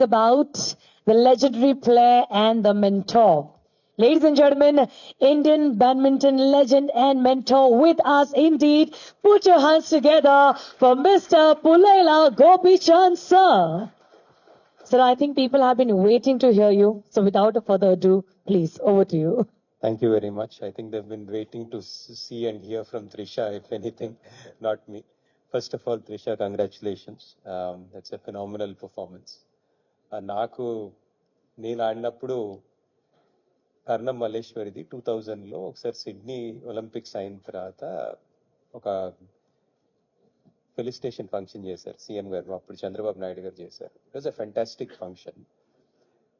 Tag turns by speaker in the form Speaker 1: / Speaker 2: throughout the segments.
Speaker 1: About the legendary player and the mentor. Ladies and gentlemen, Indian badminton legend and mentor with us indeed. Put your hands together for Mr. Pullela Gopichand, sir. Sir, I think people have been waiting to hear you. So without further ado, please, over to you.
Speaker 2: Thank you very much. I think they've been waiting to see and hear from Trisha, if anything, not me. First of all, Trisha, congratulations. That's a phenomenal performance. నాకు నేను ఆడినప్పుడు కర్ణం మల్లేశ్వరిది 2000లో ఒకసారి Sydney Olympics అయిన తర్వాత ఒక felicitation function చేశారు CM గారు, అప్పుడు చంద్రబాబు నాయుడు గారు చేశారు. It was a fantastic function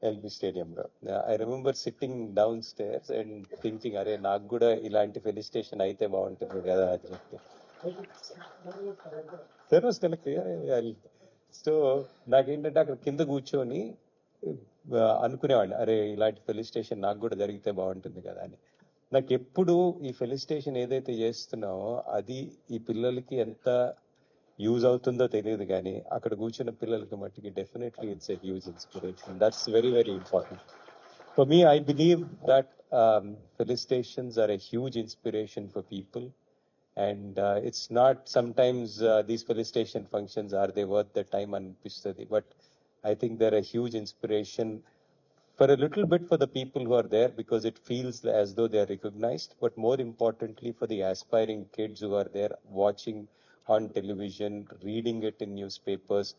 Speaker 2: LB స్టేడియంలో. I remember sitting downstairs and thinking, అరే నాకు కూడా ఇలాంటి ఫెలిసిటేషన్ అయితే బాగుంటుంది కదా అని చెప్పి. సో నాకేంటంటే అక్కడ కింద కూర్చొని అనుకునేవాడిని, అరే ఇలాంటి ఫెలిసిటేషన్ నాకు కూడా జరిగితే బాగుంటుంది కదా అని. నాకు ఎప్పుడు ఈ ఫెలిసిటేషన్ ఏదైతే చేస్తున్నావో అది ఈ పిల్లలకి ఎంత యూజ్ అవుతుందో తెలియదు, కానీ అక్కడ కూర్చున్న పిల్లలకి మట్టికి definitely it's a huge inspiration. That's very very important. For me, I believe that felicitations are a huge inspiration for people. And it's not sometimes these felicitation functions, are they worth the time anpistadi, but I think they're a huge inspiration for a little bit for the people who are there, because it feels as though they are recognized, but more importantly for the aspiring kids who are there watching on television, reading it in newspapers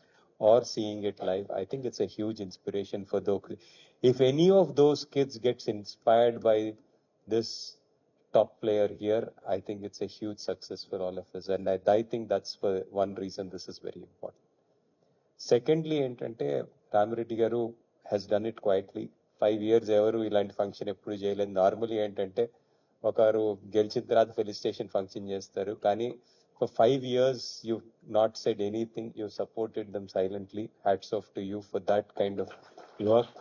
Speaker 2: or seeing it live. I think it's a huge inspiration for those. If any of those kids gets inspired by this top player here, I think it's a huge success for all of us. And I think that's for one reason this is very important. Secondly, ఏంటంటే రామిరెడ్డి గారు has done it quietly. 5 years ఎవరు ఇలాంటి function ఎప్పుడు చేయలేదు. Normally ఏంటంటే ఒకరు గెలిచిన తర్వాత ఫెలిసిటేషన్ ఫంక్షన్ చేస్తారు, కానీ for 5 years you've not said anything. You supported them silently. Hats off to you for that kind of work.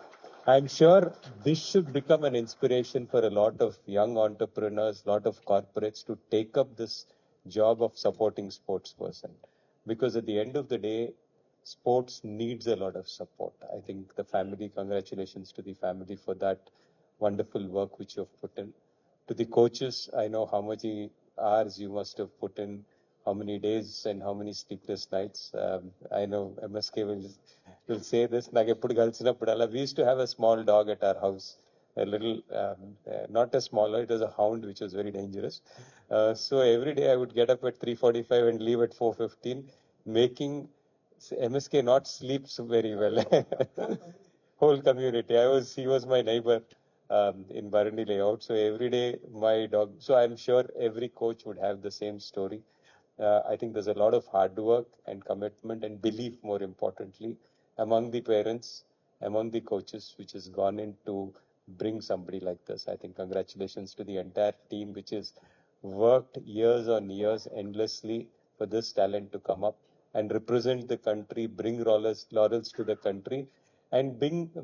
Speaker 2: I'm sure this should become an inspiration for a lot of young entrepreneurs, lot of corporates to take up this job of supporting sports person. Because at the end of the day, sports needs a lot of support. I think the family, congratulations to the family for that wonderful work which you have put in. To the coaches, I know how much hours you must have put in, how many days and how many sleepless nights. I know MSK will say this. We used to have a small dog at our house, a little, not a small, it was a hound which was very dangerous. So every day I would get up at 3:45 and leave at 4:15, making MSK not sleep very well. Whole community. He was my neighbor in Barani layout. So every day my dog. So I'm sure every coach would have the same story. I think there's a lot of hard work and commitment and belief, more importantly, among the parents, among the coaches, which has gone in to bring somebody like this. I think congratulations to the entire team, which has worked years on years endlessly for this talent to come up and represent the country, bring laurels to the country, and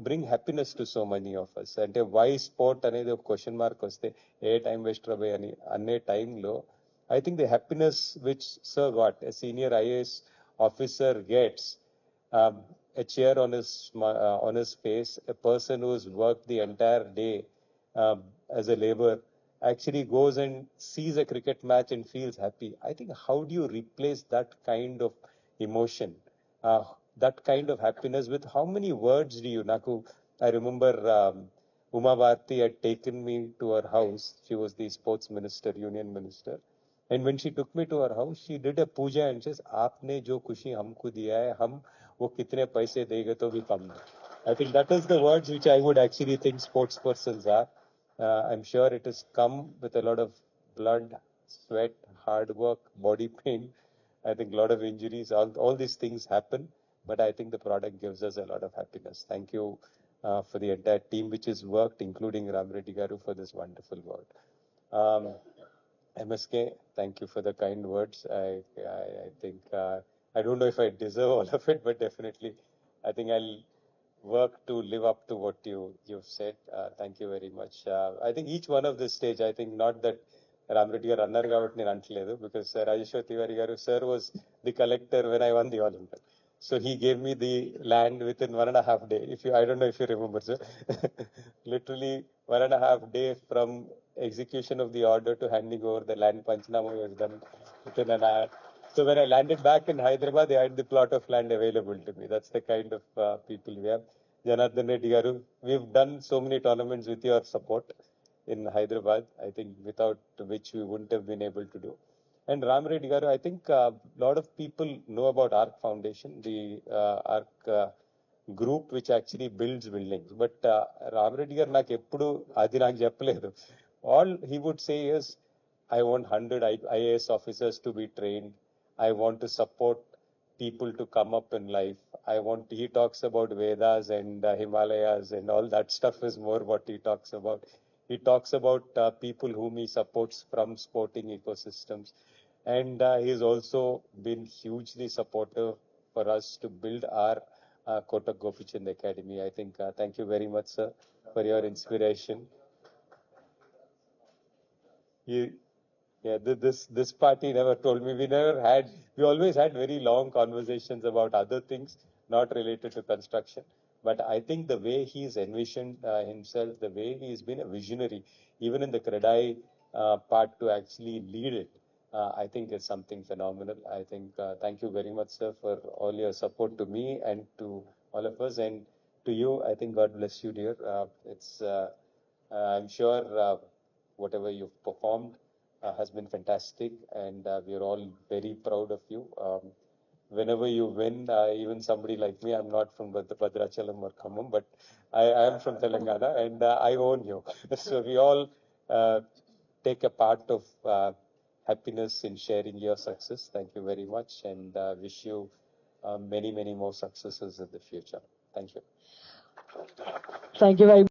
Speaker 2: bring happiness to so many of us. And why sport అనేది ఒక question mark వస్తే ఏ time waste రాబోయే అని అనే టైంలో I think the happiness which Sir got, a senior IAS officer gets, a cheer on his face, a person who has worked the entire day as a labor actually goes and sees a cricket match and feels happy. I think how do you replace that kind of emotion, that kind of happiness with how many words do you? I remember Uma Bharti had taken me to her house. She was the sports minister, union minister. And when she took me to her house, she did a puja and says, "Aapne jo khushi humko diya hai, hum wo kitne paise dege to bhi kam." I think that is the words which I would actually think sports persons are. I'm sure it has come with a lot of blood, sweat, hard work, body pain. I think a lot of injuries. All these things happen, but I think the product gives us a lot of happiness. Thank you for the entire team which has worked, including Ramreddy Garu, for this wonderful work. MSK, thank you for the kind words. I think, I don't know if I deserve all of it, but definitely I think I'll work to live up to what you've said. Thank you very much. I think each one of this stage, I think not that Ramreddy garu annaru kabatti nenu antaledu, because Rajeshwar Tiwari garu sir was the collector when I won the Olympic. So he gave me the land within 1.5 days. I don't know if you remember, sir. Literally 1.5 days from execution of the order to handing over the land. Panchnama was done within an hour. So when I landed back in Hyderabad, they had the plot of land available to me. That's the kind of people we have. Janardhan Reddy Garu, we've done so many tournaments with your support in Hyderabad. I think without which we wouldn't have been able to do. And Ram Reddy Garu, I think a lot of people know about Ark Foundation, the Ark Group, which actually builds buildings. But Ram Reddy Garu నాకు ఎప్పుడు అది నాకు చెప్పలేదు. All he would say is, I want 100 IAS officers to be trained. I want to support people to come up in life. He talks about Vedas and Himalayas and all that stuff is more what he talks about. He talks about people whom he supports from sporting ecosystems. And he's also been hugely supportive for us to build our Kotak Gopichand Academy. I think, thank you very much, sir, for your inspiration. This party never told me. We always had very long conversations about other things not related to construction. But I think the way he's envisioned himself, the way he's been a visionary, even in the Kredai part to actually lead it, I think is something phenomenal. I think thank you very much, sir, for all your support to me and to all of us. And to you, I think God bless you, dear. I'm sure whatever you've performed has been fantastic, and we're all very proud of you. Whenever you win, even somebody like me, I'm not from Bhadrachalam or Khammam, but I am from Telangana, and I own you. So we all take a part of happiness in sharing your success. Thank you very much, and wish you many, many more successes in the future. Thank you.
Speaker 1: Thank you very much.